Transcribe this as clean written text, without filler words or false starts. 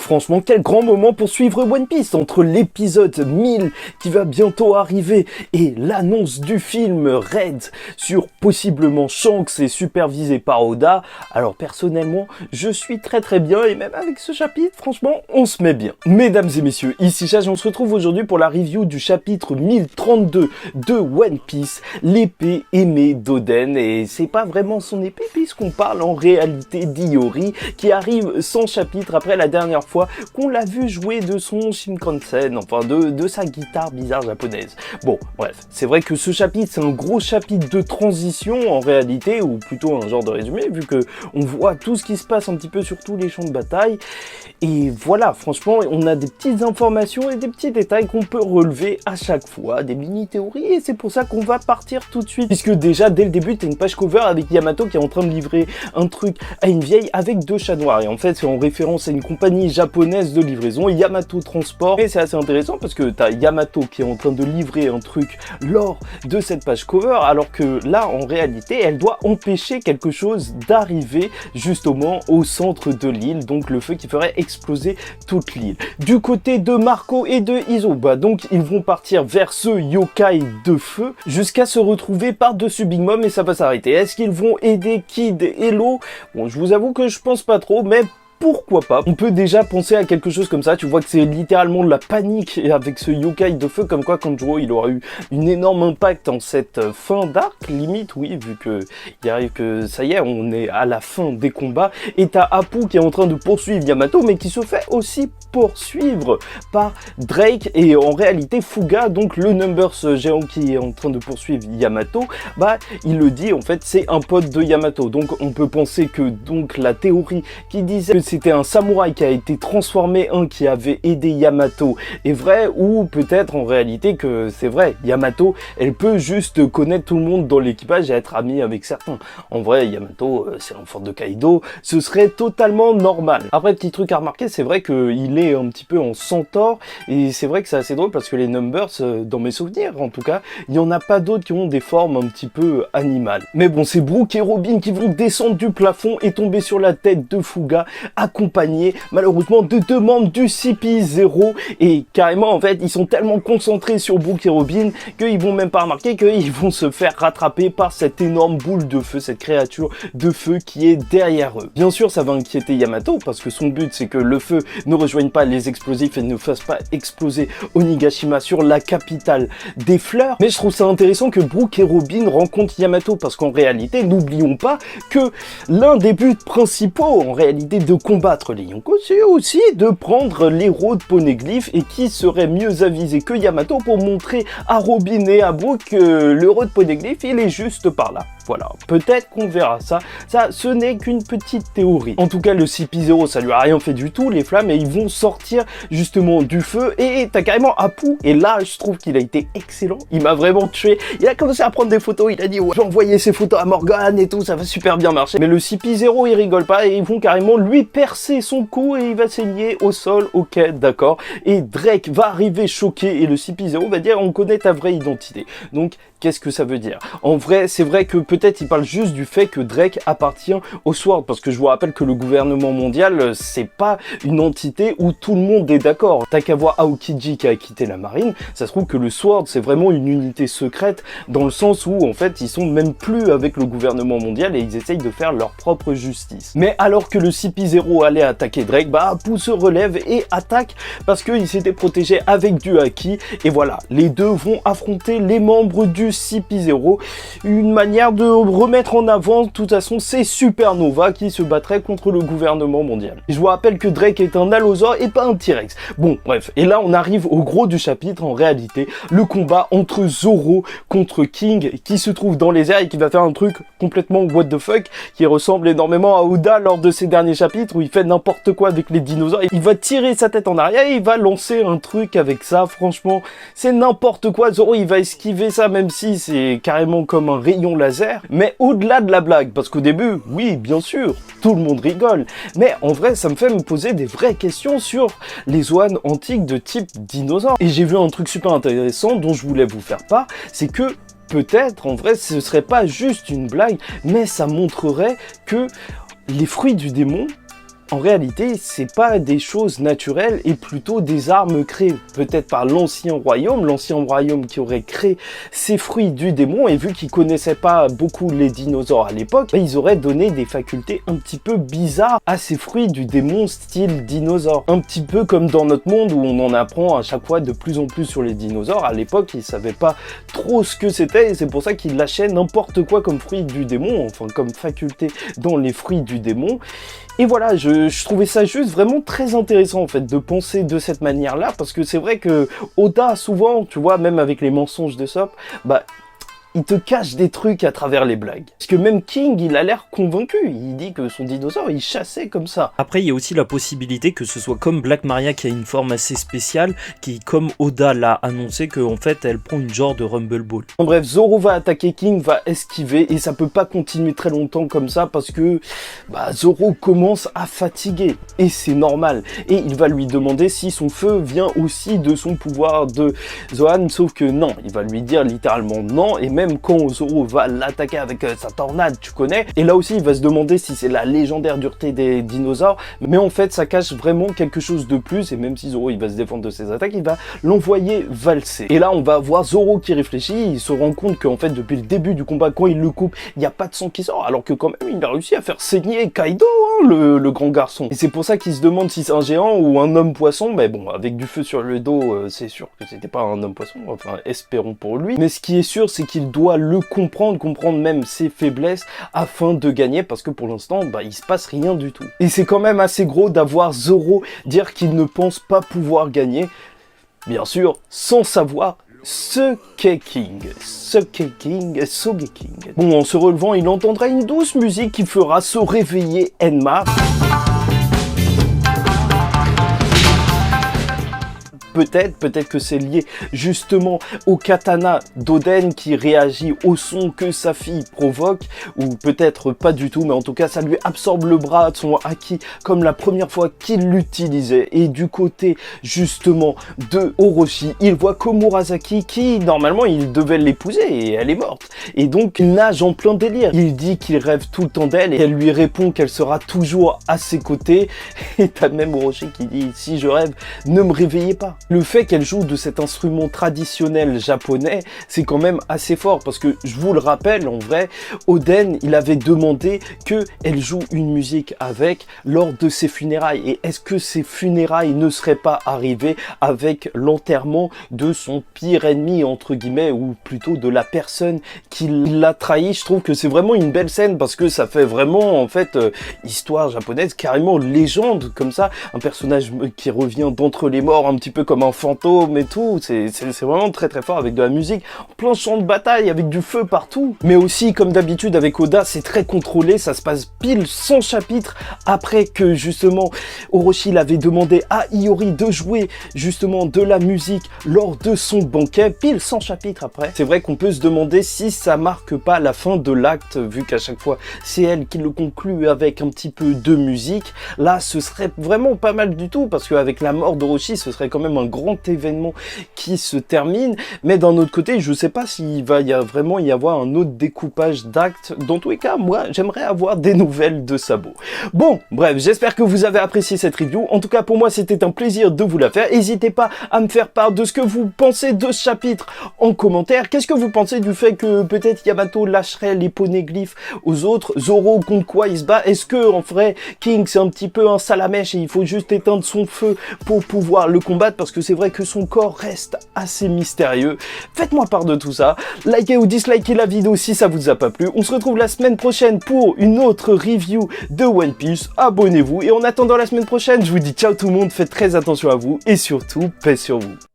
franchement, quel grand moment pour suivre One Piece entre l'épisode 1000 qui va bientôt arriver et l'annonce du film Red sur possiblement Shanks et supervisé par Oda. Alors personnellement, je suis très bien et même avec ce chapitre, franchement, on se met bien. Mesdames et messieurs, ici Chage, on se retrouve aujourd'hui pour la review du chapitre 1032 de One Piece, l'épée aimée d'Oden. Et c'est pas vraiment son épée puisqu'on parle en réalité d'Iori qui arrive 100 chapitres après la dernière fois qu'on l'a vu jouer de son Shinkansen, enfin de sa guitare bizarre japonaise. Bon, bref, c'est vrai que ce chapitre, c'est un gros chapitre de transition en réalité, ou plutôt un genre de résumé, vu que on voit tout ce qui se passe un petit peu sur tous les champs de bataille. Et voilà, franchement, on a des petites informations et des petits détails qu'on peut relever à chaque fois, des mini-théories, et c'est pour ça qu'on va partir tout de suite. Puisque déjà, dès le début, t'as une page cover avec Yamato qui est en train de livrer un truc à une vieille avec deux chats noirs. Et en fait, c'est en référence à une compagnie japonaise de livraison, Yamato Transport. Et c'est assez intéressant parce que t'as Yamato qui est en train de livrer un truc lors de cette page cover, alors que là, en réalité, elle doit empêcher quelque chose d'arriver justement au centre de l'île, donc le feu qui ferait exploser toute l'île. Du côté de Marco et de Isoba, donc ils vont partir vers ce yokai de feu jusqu'à se retrouver par-dessus Big Mom et ça va s'arrêter. Est-ce qu'ils vont aider Kid et Law? Bon, je vous avoue que je pense pas trop, mais pourquoi pas? On peut déjà penser à quelque chose comme ça, tu vois que c'est littéralement de la panique avec ce yokai de feu, comme quoi Kanjuro il aura eu une énorme impact en cette fin d'arc, limite, oui, vu que il arrive que ça y est, on est à la fin des combats, et t'as Apu qui est en train de poursuivre Yamato, mais qui se fait aussi poursuivre par Drake, et en réalité Fuga, donc le Numbers géant qui est en train de poursuivre Yamato, bah il le dit, en fait c'est un pote de Yamato, donc on peut penser que donc la théorie qui disait que c'était un samouraï qui a été transformé, un qui avait aidé Yamato est vrai, ou peut-être en réalité que c'est vrai, Yamato elle peut juste connaître tout le monde dans l'équipage et être amie avec certains. En vrai Yamato c'est l'enfant de Kaido, ce serait totalement normal. Après petit truc à remarquer, c'est vrai qu'il est un petit peu en centaure et c'est vrai que c'est assez drôle parce que les Numbers, dans mes souvenirs en tout cas, il n'y en a pas d'autres qui ont des formes un petit peu animales. Mais bon, c'est Brook et Robin qui vont descendre du plafond et tomber sur la tête de Fuga, accompagné malheureusement de deux membres du CP0, et carrément en fait ils sont tellement concentrés sur Brook et Robin qu'ils vont même pas remarquer qu'ils vont se faire rattraper par cette énorme boule de feu, cette créature de feu qui est derrière eux. Bien sûr ça va inquiéter Yamato parce que son but c'est que le feu ne rejoigne pas les explosifs et ne fasse pas exploser Onigashima sur la capitale des fleurs, mais je trouve ça intéressant que Brook et Robin rencontrent Yamato parce qu'en réalité n'oublions pas que l'un des buts principaux en réalité de combattre les Yonko, c'est aussi de prendre l'héros de Poneglyph, et qui serait mieux avisé que Yamato pour montrer à Robin et à Brook que l'héros de Poneglyph il est juste par là. Voilà, peut-être qu'on verra ça. Ça, ce n'est qu'une petite théorie. En tout cas, le CP0, ça lui a rien fait du tout, les flammes, et ils vont sortir justement du feu, et t'as carrément Apu, et là, je trouve qu'il a été excellent. Il m'a vraiment tué. Il a commencé à prendre des photos, il a dit, ouais, je vais envoyer ces photos à Morgan et tout, ça va super bien marcher. Mais le CP0, il rigole pas, et ils vont carrément lui percer son cou, et il va saigner au sol, ok, d'accord. Et Drake va arriver choqué, et le CP0 va dire, on connaît ta vraie identité. Donc, qu'est-ce que ça veut dire? En vrai, c'est vrai que peut-être il parle juste du fait que Drake appartient au Sword, parce que je vous rappelle que le gouvernement mondial, c'est pas une entité où tout le monde est d'accord. T'as qu'à voir Aokiji qui a quitté la marine, ça se trouve que le Sword, c'est vraiment une unité secrète, dans le sens où, en fait, ils sont même plus avec le gouvernement mondial et ils essayent de faire leur propre justice. Mais alors que le CP0 allait attaquer Drake, bah Apu se relève et attaque parce qu'il s'était protégé avec du haki, et voilà, les deux vont affronter les membres du CP0, une manière de remettre en avant, de toute façon, c'est Supernova qui se battrait contre le gouvernement mondial. Et je vous rappelle que Drake est un allosaure et pas un T-Rex. Bon, bref, et là on arrive au gros du chapitre, en réalité, le combat entre Zoro contre King, qui se trouve dans les airs et qui va faire un truc complètement what the fuck, qui ressemble énormément à Oda lors de ses derniers chapitres, où il fait n'importe quoi avec les dinosaures, il va tirer sa tête en arrière et il va lancer un truc avec ça, franchement, c'est n'importe quoi. Zoro il va esquiver ça, même si c'est carrément comme un rayon laser, mais au-delà de la blague, parce qu'au début, oui, bien sûr, tout le monde rigole, mais en vrai, ça me fait me poser des vraies questions sur les Zoans antiques de type dinosaure. Et j'ai vu un truc super intéressant dont je voulais vous faire part, c'est que peut-être, en vrai, ce serait pas juste une blague, mais ça montrerait que les fruits du démon en réalité, c'est pas des choses naturelles et plutôt des armes créées, peut-être par l'ancien royaume qui aurait créé ces fruits du démon, et vu qu'ils connaissaient pas beaucoup les dinosaures à l'époque, ils auraient donné des facultés un petit peu bizarres à ces fruits du démon style dinosaure. Un petit peu comme dans notre monde où on en apprend à chaque fois de plus en plus sur les dinosaures. À l'époque, ils savaient pas trop ce que c'était, et c'est pour ça qu'ils lâchaient n'importe quoi comme fruit du démon, enfin comme faculté dans les fruits du démon. Et voilà, je trouvais ça juste vraiment très intéressant en fait de penser de cette manière-là, parce que c'est vrai que Oda souvent, tu vois, même avec les mensonges de Sop, il te cache des trucs à travers les blagues. Parce que même King, il a l'air convaincu. Il dit que son dinosaure, il chassait comme ça. Après, il y a aussi la possibilité que ce soit comme Black Maria qui a une forme assez spéciale, qui, comme Oda l'a annoncé, qu'en fait, elle prend une genre de Rumble Ball. En bref, Zoro va attaquer King, va esquiver, et ça peut pas continuer très longtemps comme ça, parce que Zoro commence à fatiguer. Et c'est normal. Et il va lui demander si son feu vient aussi de son pouvoir de Zoan, sauf que non. Il va lui dire littéralement non, et même quand Zoro va l'attaquer avec sa tornade, tu connais. Et là aussi, il va se demander si c'est la légendaire dureté des dinosaures. Mais en fait, ça cache vraiment quelque chose de plus. Et même si Zoro, il va se défendre de ses attaques, il va l'envoyer valser. Et là, on va voir Zoro qui réfléchit. Il se rend compte qu'en fait, depuis le début du combat, quand il le coupe, il n'y a pas de sang qui sort. Alors que quand même, il a réussi à faire saigner Kaido, hein, le grand garçon. Et c'est pour ça qu'il se demande si c'est un géant ou un homme poisson. Mais bon, avec du feu sur le dos, c'est sûr que c'était pas un homme poisson. Enfin, espérons pour lui. Mais ce qui est sûr, c'est qu'il doit le comprendre même ses faiblesses afin de gagner, parce que pour l'instant, il se passe rien du tout. Et c'est quand même assez gros d'avoir Zoro dire qu'il ne pense pas pouvoir gagner, bien sûr, sans savoir ce qu'est King. Bon, en se relevant, il entendra une douce musique qui fera se réveiller Enma. Peut-être que c'est lié justement au katana d'Oden qui réagit au son que sa fille provoque, ou peut-être pas du tout, mais en tout cas ça lui absorbe le bras de son haki comme la première fois qu'il l'utilisait. Et du côté justement de Orochi, il voit Komurasaki qui normalement il devait l'épouser et elle est morte. Et donc il nage en plein délire. Il dit qu'il rêve tout le temps d'elle et elle lui répond qu'elle sera toujours à ses côtés. Et t'as même Orochi qui dit: si je rêve, ne me réveillez pas. Le fait qu'elle joue de cet instrument traditionnel japonais, c'est quand même assez fort, parce que je vous le rappelle, en vrai, Oden, il avait demandé qu'elle joue une musique avec lors de ses funérailles. Et est-ce que ces funérailles ne seraient pas arrivées avec l'enterrement de son pire ennemi, entre guillemets, ou plutôt de la personne qui l'a trahi? Je trouve que c'est vraiment une belle scène, parce que ça fait vraiment, en fait, histoire japonaise, carrément légende, comme ça, un personnage qui revient d'entre les morts, un petit peu comme un fantôme et tout. C'est vraiment très très fort, avec de la musique en plein champ de bataille, avec du feu partout. Mais aussi, comme d'habitude avec Oda, c'est très contrôlé. Ça se passe pile 100 chapitres après que justement Orochi l'avait demandé à Iori de jouer justement de la musique lors de son banquet. Pile 100 chapitres après. C'est vrai qu'on peut se demander si ça marque pas la fin de l'acte, vu qu'à chaque fois c'est elle qui le conclut avec un petit peu de musique. Là, ce serait vraiment pas mal du tout, parce qu'avec la mort d'Orochi, ce serait quand même un grand événement qui se termine. Mais d'un autre côté, je sais pas s'il va vraiment y avoir un autre découpage d'actes. Dans tous les cas, moi, j'aimerais avoir des nouvelles de Sabo. Bon, bref, j'espère que vous avez apprécié cette review. En tout cas, pour moi, c'était un plaisir de vous la faire. N'hésitez pas à me faire part de ce que vous pensez de ce chapitre en commentaire. Qu'est-ce que vous pensez du fait que peut-être Yamato lâcherait les poneglyphes aux autres? Zoro, contre quoi il se bat? Est-ce que, en vrai, King, c'est un petit peu un salamèche et il faut juste éteindre son feu pour pouvoir le combattre? Parce que c'est vrai que son corps reste assez mystérieux. Faites-moi part de tout ça. Likez ou dislikez la vidéo si ça vous a pas plu. On se retrouve la semaine prochaine pour une autre review de One Piece. Abonnez-vous. Et en attendant la semaine prochaine, je vous dis ciao tout le monde. Faites très attention à vous. Et surtout, paix sur vous.